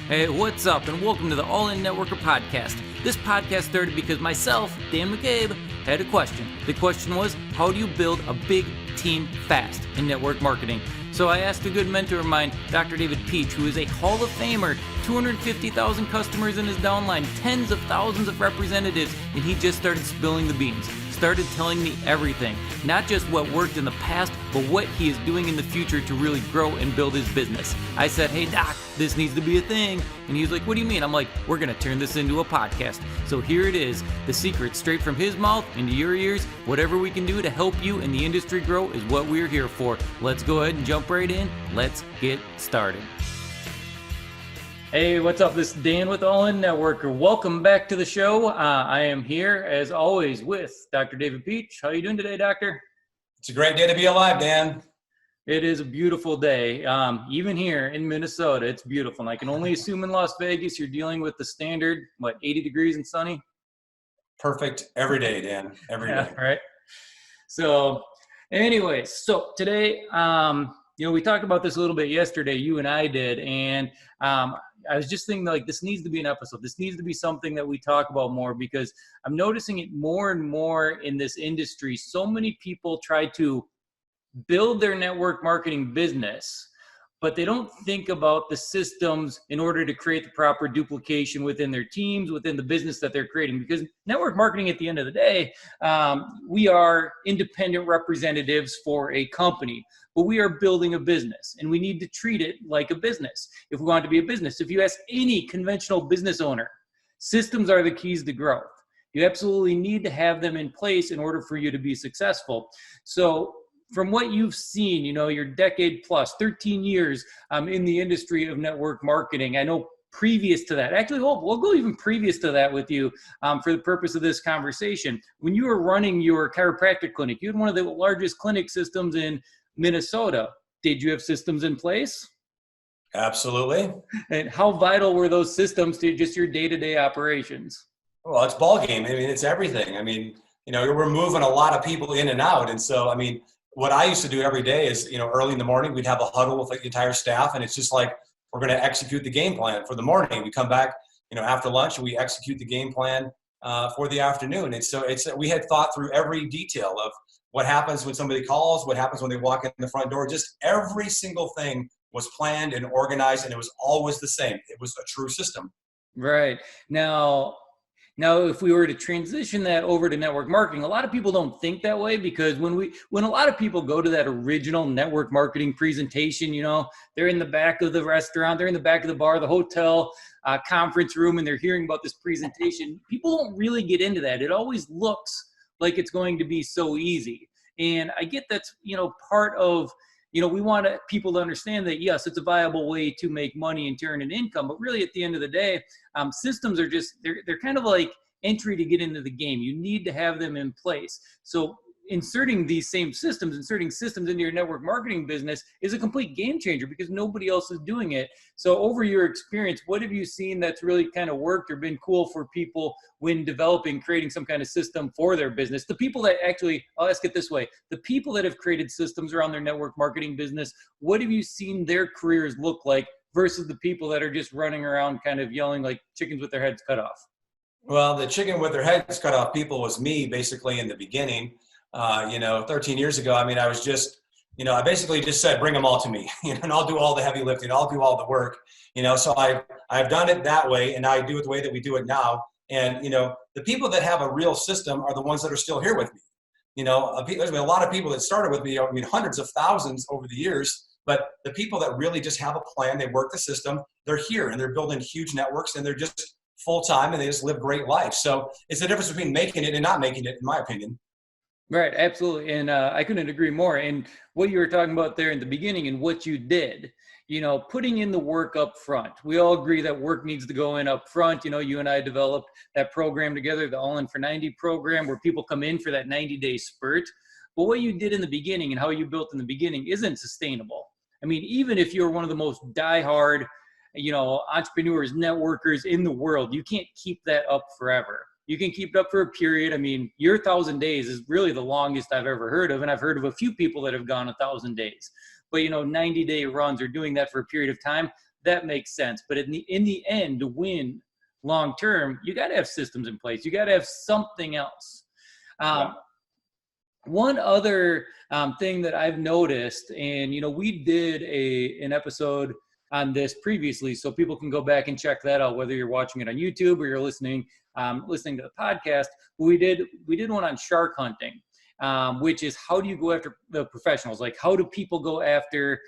Hey, what's up, and welcome to the All-In Networker podcast. This podcast started because myself, Dan McCabe, had a question. The question was, how do you build a big team fast in network marketing? So I asked a good mentor of mine, Dr. David Peach, who is a Hall of Famer, 250,000 customers in his downline, tens of thousands of representatives, and he just started spilling the beans. Started telling me everything, not just what worked in the past, but what he is doing in the future to really grow and build his business. I said, hey doc, this needs to be a thing. And he's like, what do you mean? I'm like, we're gonna turn this into a podcast. So here it is, the secret straight from his mouth into your ears. Whatever we can do to help you and the industry grow is what we're here for. Let's go ahead and jump right in. Let's get started. Hey, what's up? This is Dan with All-In Networker. Welcome back to the show. I am here, as always, with Dr. David Peach. How are you doing today, Doctor? It's a great day to be alive, Dan. It is a beautiful day. Even here in Minnesota, it's beautiful. And I can only assume in Las Vegas, you're dealing with the standard, 80 degrees and sunny? Perfect every day, Dan. Every day. Right. So anyways, so today, we talked about this a little bit yesterday, you and I did, and I was just thinking this needs to be an episode. This needs to be something that we talk about more because I'm noticing it more and more in this industry. So many people try to build their network marketing business, but they don't think about the systems in order to create the proper duplication within their teams, within the business that they're creating. Because network marketing, at the end of the day, we are independent representatives for a company, but we are building a business and we need to treat it like a business. If we want it to be a business, if you ask any conventional business owner, systems are the keys to growth. You absolutely need to have them in place in order for you to be successful. So from what you've seen, your decade plus, 13 years in the industry of network marketing, I know previous to that, actually, we'll go even previous to that with you for the purpose of this conversation. When you were running your chiropractic clinic, you had one of the largest clinic systems in Minnesota. Did you have systems in place? Absolutely. And how vital were those systems to just your day-to-day operations? Well, it's ball game. It's everything. We're moving a lot of people in and out. And so, what I used to do every day is, early in the morning, we'd have a huddle with the entire staff. And it's just like, we're going to execute the game plan for the morning. We come back, after lunch, and we execute the game plan for the afternoon. And so we had thought through every detail of what happens when somebody calls, what happens when they walk in the front door. Just every single thing was planned and organized, and it was always the same. It was a true system. Right. Now, if we were to transition that over to network marketing, a lot of people don't think that way because when a lot of people go to that original network marketing presentation, they're in the back of the restaurant, they're in the back of the bar, the hotel, conference room, and they're hearing about this presentation. People don't really get into that. It always looks like it's going to be so easy. And I get that's, part of, we want people to understand that, yes, it's a viable way to make money and turn an income. But really, at the end of the day, systems are just, they're kind of like entry to get into the game. You need to have them in place. So inserting systems into your network marketing business is a complete game changer because nobody else is doing it. So over your experience, what have you seen that's really kind of worked or been cool for people when creating some kind of system for their business? The people that actually, I'll ask it this way, the people that have created systems around their network marketing business, what have you seen their careers look like versus the people that are just running around kind of yelling like chickens with their heads cut off? Well, the chicken with their heads cut off people was me basically in the beginning. 13 years ago, I was just, I basically just said, bring them all to me, and I'll do all the heavy lifting. I'll do all the work, so I've done it that way, and I do it the way that we do it now. And, the people that have a real system are the ones that are still here with me. There's been a lot of people that started with me, hundreds of thousands over the years, but the people that really just have a plan, they work the system, they're here and they're building huge networks and they're just full-time and they just live great lives. So it's the difference between making it and not making it, in my opinion. Right, absolutely. And I couldn't agree more. And what you were talking about there in the beginning and what you did, putting in the work up front. We all agree that work needs to go in up front. You and I developed that program together, the All In for 90 program, where people come in for that 90-day spurt. But what you did in the beginning and how you built in the beginning isn't sustainable. Even if you're one of the most diehard, entrepreneurs, networkers in the world, you can't keep that up forever. You can keep it up for a period. Your 1,000 days is really the longest I've ever heard of. And I've heard of a few people that have gone 1,000 days. But, 90-day runs or doing that for a period of time, that makes sense. But in the end, to win long term, you got to have systems in place. You got to have something else. One other thing that I've noticed, and we did an episode on this previously, so people can go back and check that out, whether you're watching it on YouTube or you're listening to the podcast. We did one on shark hunting, which is how do you go after the professionals? Like, how do people go after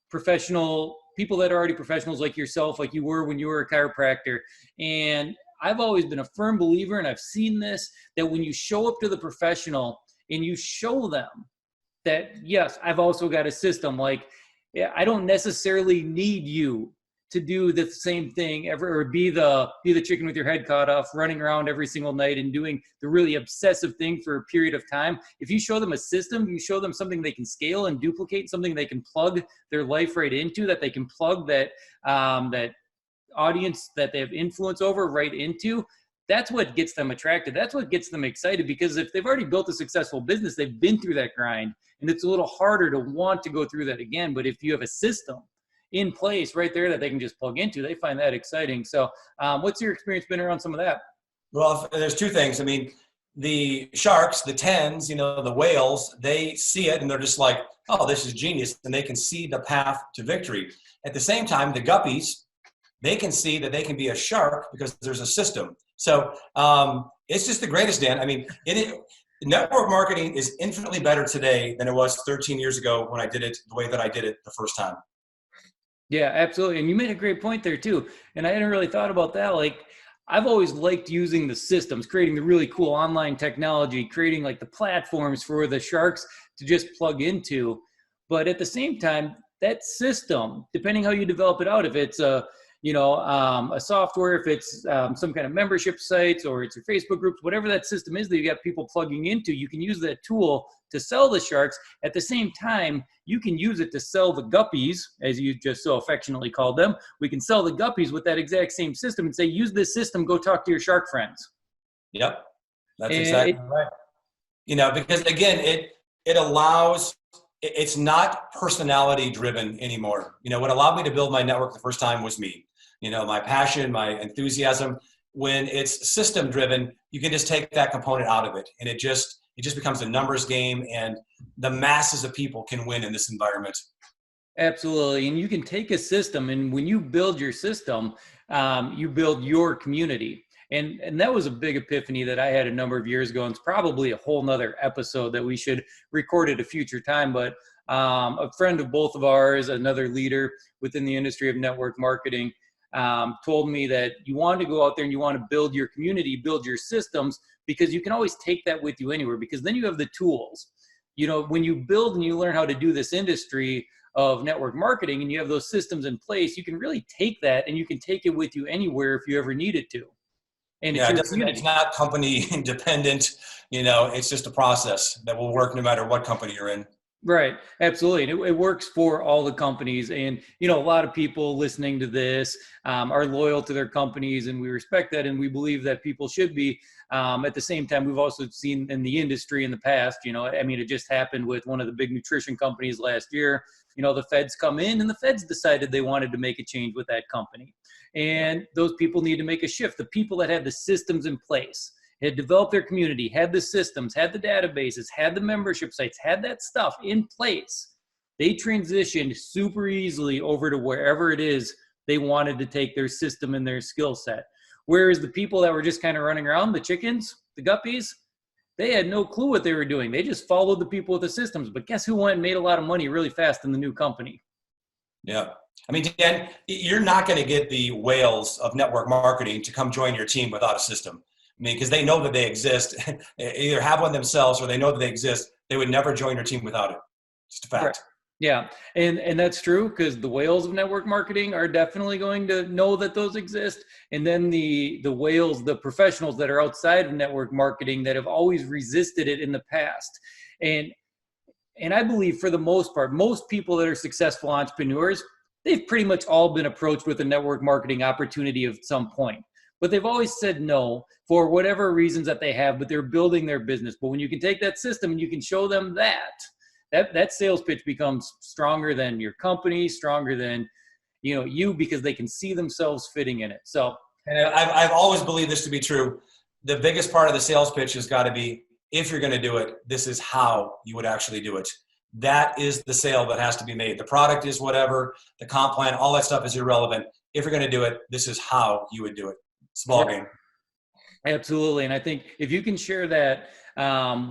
professional people that are already professionals, like yourself, like you were when you were a chiropractor? And I've always been a firm believer, and I've seen this, that when you show up to the professional and you show them that, yes, I've also got a system, like, I don't necessarily need you to do the same thing ever, or be the chicken with your head cut off, running around every single night and doing the really obsessive thing for a period of time. If you show them a system, you show them something they can scale and duplicate, something they can plug their life right into, that they can plug that audience that they have influence over right into, that's what gets them attracted. That's what gets them excited, because if they've already built a successful business, they've been through that grind, and it's a little harder to want to go through that again. But if you have a system in place right there that they can just plug into, they find that exciting. So what's your experience been around some of that? Well, there's two things. I mean, the sharks, the tens, the whales, they see it and they're just like, oh, this is genius. And they can see the path to victory. At the same time, the guppies, they can see that they can be a shark because there's a system. So it's just the greatest, Dan. I mean, network marketing is infinitely better today than it was 13 years ago when I did it the way that I did it the first time. Yeah, absolutely. And you made a great point there too. And I hadn't really thought about that. Like, I've always liked using the systems, creating the really cool online technology, creating like the platforms for the sharks to just plug into. But at the same time, that system, depending how you develop it out, if it's a software, if it's some kind of membership sites, or it's your Facebook groups, whatever that system is that you got people plugging into, you can use that tool to sell the sharks. At the same time, you can use it to sell the guppies, as you just so affectionately called them. We can sell the guppies with that exact same system and say, use this system, go talk to your shark friends. Yep, that's exactly right. Because again, it allows, it's not personality driven anymore. What allowed me to build my network the first time was me. My passion, my enthusiasm. When it's system driven, you can just take that component out of it, and it just becomes a numbers game, and the masses of people can win in this environment. Absolutely. And you can take a system, and when you build your system, you build your community. And that was a big epiphany that I had a number of years ago. And it's probably a whole nother episode that we should record at a future time. But a friend of both of ours, another leader within the industry of network marketing, told me that you want to go out there and you want to build your community, build your systems, because you can always take that with you anywhere, because then you have the tools. When you build and you learn how to do this industry of network marketing and you have those systems in place, you can really take that and you can take it with you anywhere if you ever needed to. And it's not company independent, it's just a process that will work no matter what company you're in. Right. Absolutely. And it works for all the companies. And, a lot of people listening to this are loyal to their companies, and we respect that. And we believe that people should be. At the same time, we've also seen in the industry in the past, it just happened with one of the big nutrition companies last year. The feds come in and the feds decided they wanted to make a change with that company. And those people need to make a shift. The people that had the systems in place, had developed their community, had the systems, had the databases, had the membership sites, had that stuff in place, they transitioned super easily over to wherever it is they wanted to take their system and their skill set. Whereas the people that were just kind of running around, the chickens, the guppies, they had no clue what they were doing. They just followed the people with the systems. But guess who went and made a lot of money really fast in the new company? Yeah. Dan, you're not going to get the whales of network marketing to come join your team without a system. Because they know that they exist, either have one themselves or they know that they exist. They would never join your team without it. Just a fact. Right. Yeah. And that's true, because the whales of network marketing are definitely going to know that those exist. And then the whales, the professionals that are outside of network marketing that have always resisted it in the past. And I believe for the most part, most people that are successful entrepreneurs, they've pretty much all been approached with a network marketing opportunity at some point. But they've always said no for whatever reasons that they have, but they're building their business. But when you can take that system and you can show them that sales pitch becomes stronger than your company, stronger than you because they can see themselves fitting in it. So, and I've always believed this to be true. The biggest part of the sales pitch has got to be, if you're going to do it, this is how you would actually do it. That is the sale that has to be made. The product is whatever, the comp plan, all that stuff is irrelevant. If you're going to do it, this is how you would do it. Small game. Absolutely. And I think if you can share that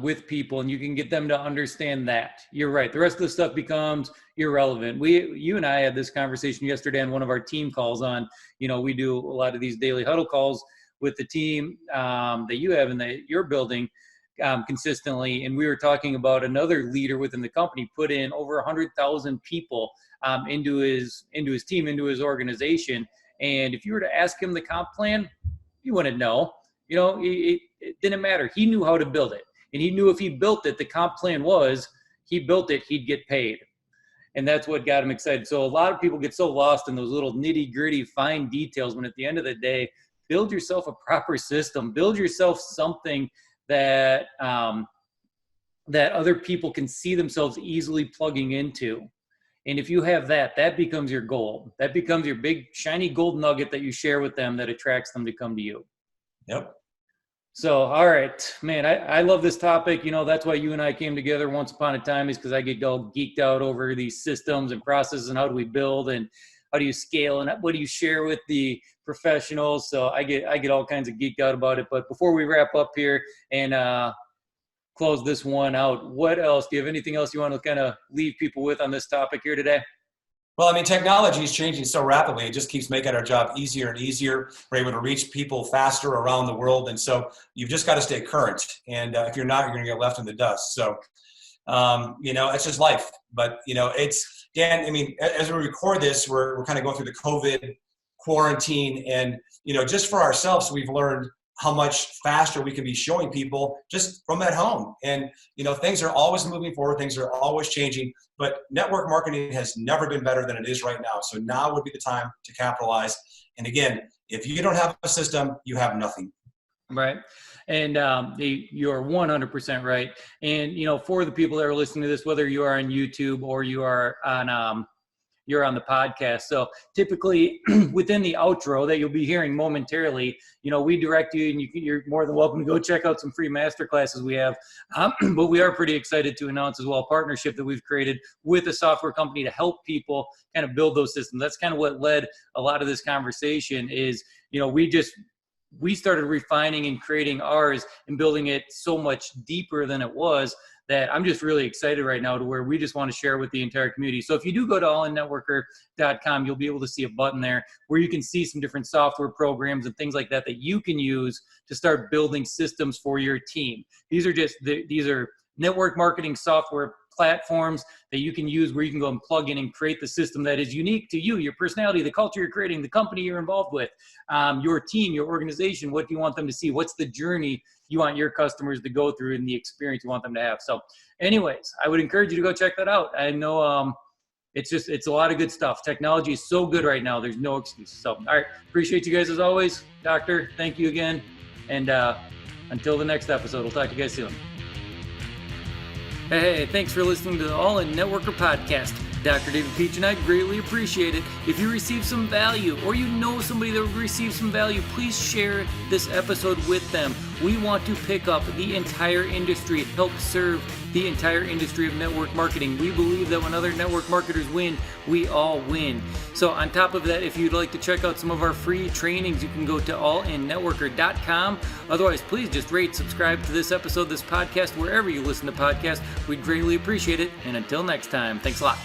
with people and you can get them to understand that, you're right. The rest of the stuff becomes irrelevant. You and I had this conversation yesterday on one of our team calls on, we do a lot of these daily huddle calls with the team that you have and that you're building consistently. And we were talking about another leader within the company put in over 100,000 people into his team, into his organization. And if you were to ask him the comp plan, he wouldn't know. It didn't matter. He knew how to build it. And he knew if he built it, the comp plan was, he built it, he'd get paid. And that's what got him excited. So a lot of people get so lost in those little nitty gritty fine details when at the end of the day, build yourself a proper system, build yourself something that other people can see themselves easily plugging into. And if you have that becomes your gold. That becomes your big shiny gold nugget that you share with them that attracts them to come to you. Yep. So, all right, man, I love this topic. That's why you and I came together once upon a time, is because I get all geeked out over these systems and processes and how do we build and how do you scale and what do you share with the professionals. So I get all kinds of geeked out about it. But before we wrap up here and close this one out, what else? Do you have anything else you want to kind of leave people with on this topic here today? Well, technology is changing so rapidly. It just keeps making our job easier and easier. We're able to reach people faster around the world. And so you've just got to stay current. And if you're not, you're going to get left in the dust. So, it's just life. But, it's, Dan, as we record this, we're kind of going through the COVID quarantine. And, just for ourselves, we've learned how much faster we can be showing people just from at home. And, things are always moving forward. Things are always changing. But network marketing has never been better than it is right now. So now would be the time to capitalize. And again, if you don't have a system, you have nothing. Right. And you're 100% right. And, for the people that are listening to this, whether you are on YouTube or you are on you're on the podcast. So typically within the outro that you'll be hearing momentarily, we direct you and you're more than welcome to go check out some free masterclasses we have. But we are pretty excited to announce as well a partnership that we've created with a software company to help people kind of build those systems. That's kind of what led a lot of this conversation is, we started refining and creating ours and building it so much deeper than it was, that I'm just really excited right now to where we just want to share with the entire community. So if you do go to allinnetworker.com, you'll be able to see a button there where you can see some different software programs and things like that you can use to start building systems for your team. These are network marketing software platforms that you can use where you can go and plug in and create the system that is unique to you, your personality, the culture you're creating, the company you're involved with, your team, your organization. What do you want them to see? What's the journey you want your customers to go through and the experience you want them to have? So anyways, I would encourage you to go check that out. I know it's a lot of good stuff. Technology is so good right now. There's no excuse. So, all right. Appreciate you guys as always. Doctor, thank you again. And until the next episode, we'll talk to you guys soon. Hey, thanks for listening to the All In Networker podcast. Dr. David Peach and I greatly appreciate it. If you receive some value or you know somebody that will receive some value, please share this episode with them. We want to pick up the entire industry, help serve the entire industry of network marketing. We believe that when other network marketers win, we all win. So on top of that, if you'd like to check out some of our free trainings, you can go to allinnetworker.com. Otherwise, please just rate, subscribe to this episode, this podcast, wherever you listen to podcasts. We'd greatly appreciate it. And until next time, thanks a lot.